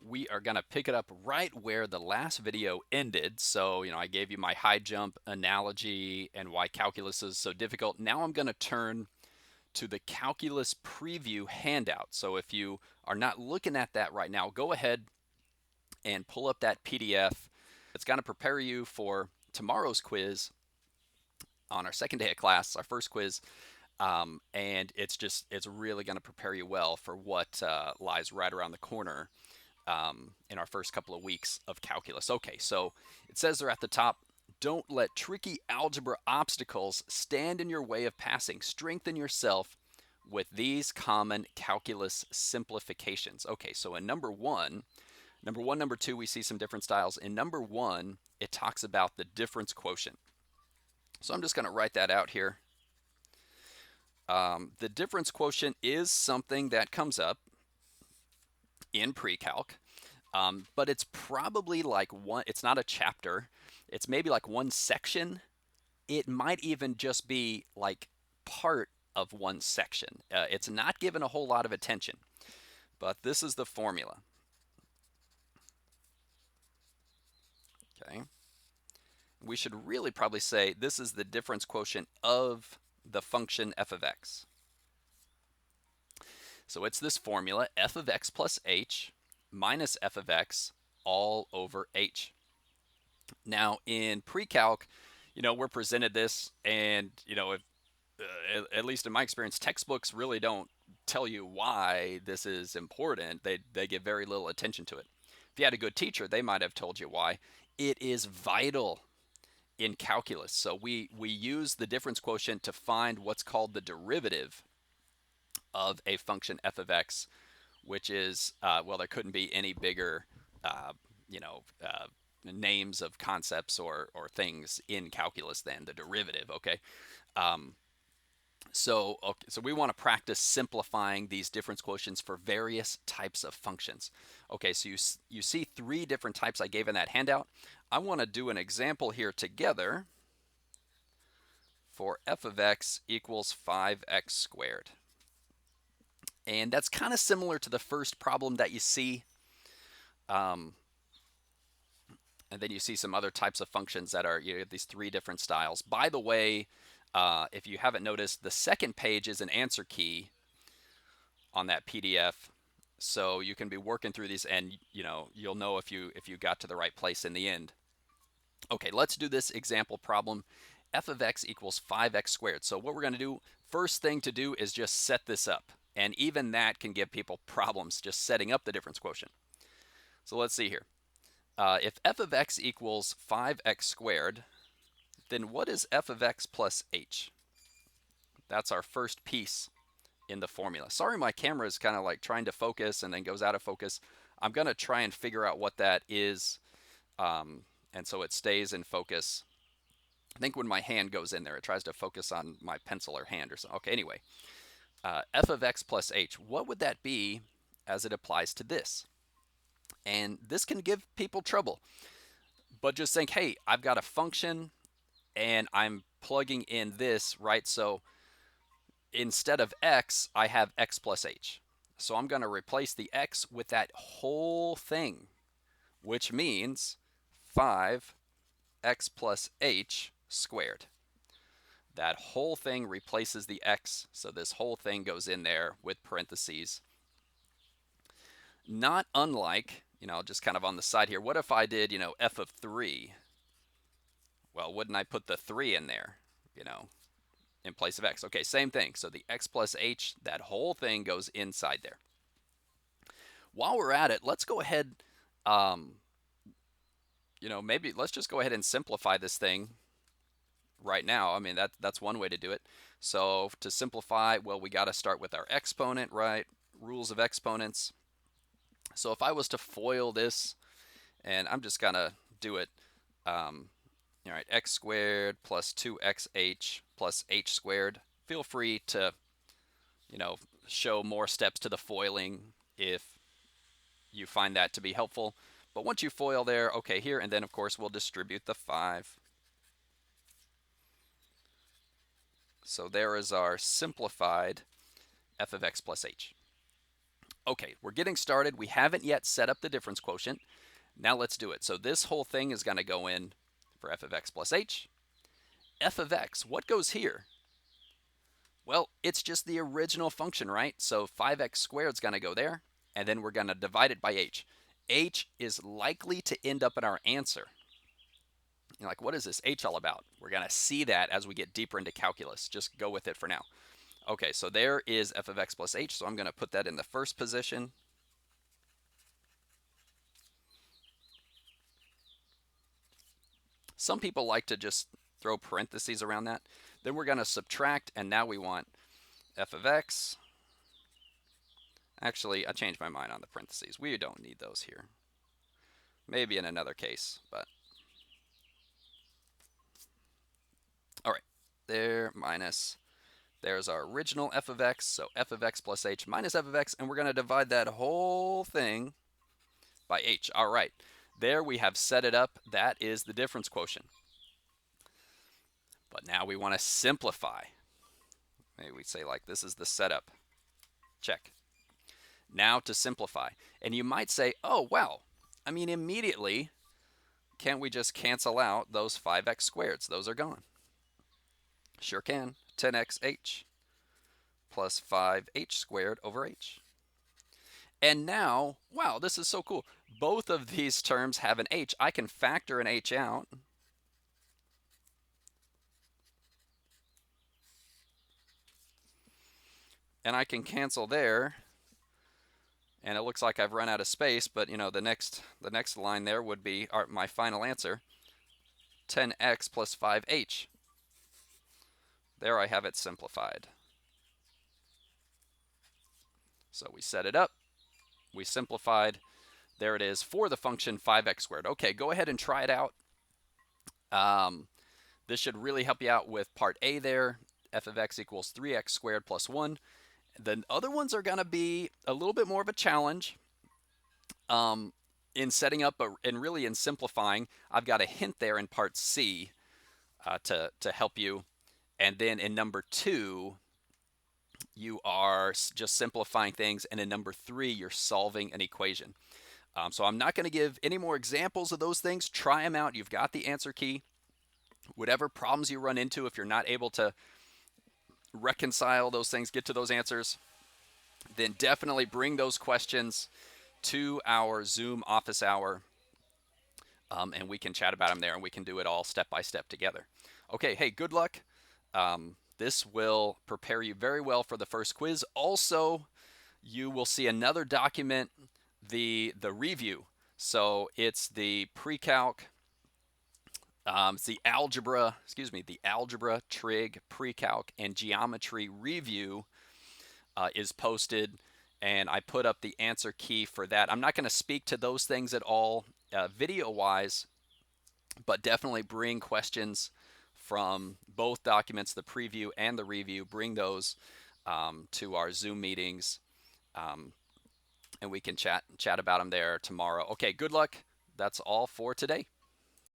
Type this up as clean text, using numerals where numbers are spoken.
we are going to pick it up right where the last video ended. So, I gave you my high jump analogy and why calculus is so difficult. Now I'm going to turn to the calculus preview handout. So if you are not looking at that right now, go ahead and pull up that PDF. It's going to prepare you for tomorrow's quiz on our second day of class, our first quiz. And it's really going to prepare you well for what lies right around the corner in our first couple of weeks of calculus. Okay, so it says there at the top, don't let tricky algebra obstacles stand in your way of passing. Strengthen yourself with these common calculus simplifications. Okay, so in number one, number two, we see some different styles. In number one, it talks about the difference quotient. So I'm just going to write that out here. The difference quotient is something that comes up in pre-calc, but it's probably like one, it's not a chapter, it's maybe like one section. It might even just be like part of one section. It's not given a whole lot of attention, but this is the formula. Okay. We should really probably say this is the difference quotient of the function f of x. So it's this formula, f of x plus h minus f of x all over h. Now in pre-calc, we're presented this, and if, at least in my experience, textbooks really don't tell you why this is important. They give very little attention to it. If you had a good teacher, they might have told you why. It is vital in calculus. So we use the difference quotient to find what's called the derivative of a function f of x, which is, well, there couldn't be any bigger, you know, uh, names of concepts or things in calculus than the derivative, okay? So we want to practice simplifying these difference quotients for various types of functions. Okay, so you see three different types I gave in that handout. I want to do an example here together for f of x equals 5x squared. And that's kind of similar to the first problem that you see. And then you see some other types of functions that are, have these three different styles. By the way, if you haven't noticed, the second page is an answer key on that PDF. So you can be working through these, and you'll know if you got to the right place in the end. Okay, let's do this example problem. F of x equals 5x squared. So what we're going to do, first thing to do is just set this up. And even that can give people problems just setting up the difference quotient. So let's see here. If f of x equals 5x squared, then what is f of x plus h? That's our first piece in the formula. Sorry, my camera is kind of like trying to focus and then goes out of focus. I'm going to try and figure out what that is, and so it stays in focus. I think when my hand goes in there, it tries to focus on my pencil or hand or something. Okay, anyway, f of x plus h, what would that be as it applies to this? And this can give people trouble. But just think, hey, I've got a function and I'm plugging in this, right? So instead of x, I have x plus h. So I'm going to replace the x with that whole thing, which means 5x plus h squared. That whole thing replaces the x, so this whole thing goes in there with parentheses. Not unlike, just kind of on the side here, what if I did, f of 3? Well, wouldn't I put the 3 in there, in place of x? Okay, same thing. So the x plus h, that whole thing goes inside there. While we're at it, let's go ahead, maybe let's just go ahead and simplify this thing right now. I mean, that's one way to do it. So to simplify, well, we got to start with our exponent, right? Rules of exponents. So if I was to FOIL this, and I'm just going to do it, all right, x squared plus 2xh plus h squared. Feel free to, show more steps to the foiling if you find that to be helpful. But once you FOIL there, okay, here, and then of course we'll distribute the 5. So there is our simplified f of x plus h. Okay, we're getting started. We haven't yet set up the difference quotient. Now let's do it. So this whole thing is going to go in for f of x plus h. F of x, what goes here? Well, it's just the original function, right? So 5x squared is going to go there, and then we're going to divide it by h. H is likely to end up in our answer. You're like, what is this h all about? We're going to see that as we get deeper into calculus. Just go with it for now. Okay, so there is f of x plus h, so I'm going to put that in the first position. Some people like to just throw parentheses around that. Then we're going to subtract, and now we want f of x. Actually, I changed my mind on the parentheses. We don't need those here. Maybe in another case, but all right. There minus, there's our original f of x, so f of x plus h minus f of x, and we're going to divide that whole thing by h. All right. There we have set it up. That is the difference quotient. But now we want to simplify. Maybe we say like this is the setup. Check. Now to simplify. And you might say, oh, wow. I mean, immediately, can't we just cancel out those 5x squareds? Those are gone. Sure can. 10xh plus 5h squared over h. And now, wow, this is so cool. Both of these terms have an h. I can factor an h out. And I can cancel there. And it looks like I've run out of space, but you know, the next line there would be my final answer, 10x plus 5h. There I have it simplified. So we set it up, we simplified, there it is for the function 5x squared. Okay, go ahead and try it out. This should really help you out with part A there, f of x equals 3x squared plus 1. The other ones are going to be a little bit more of a challenge in setting up and really in simplifying. I've got a hint there in part C to help you. And then in number 2, you are just simplifying things. And in number 3, you're solving an equation. So I'm not going to give any more examples of those things. Try them out. You've got the answer key. Whatever problems you run into, if you're not able to reconcile those things, get to those answers, then definitely bring those questions to our Zoom office hour, and we can chat about them there, and we can do it all step by step together. Okay, hey, good luck. This will prepare you very well for the first quiz. Also, you will see another document, the review. So it's the pre-calc, it's the algebra, trig, pre-calc, and geometry review is posted, and I put up the answer key for that. I'm not going to speak to those things at all video-wise, but definitely bring questions from both documents, the preview and the review. Bring those to our Zoom meetings, and we can chat about them there tomorrow. Okay, good luck. That's all for today.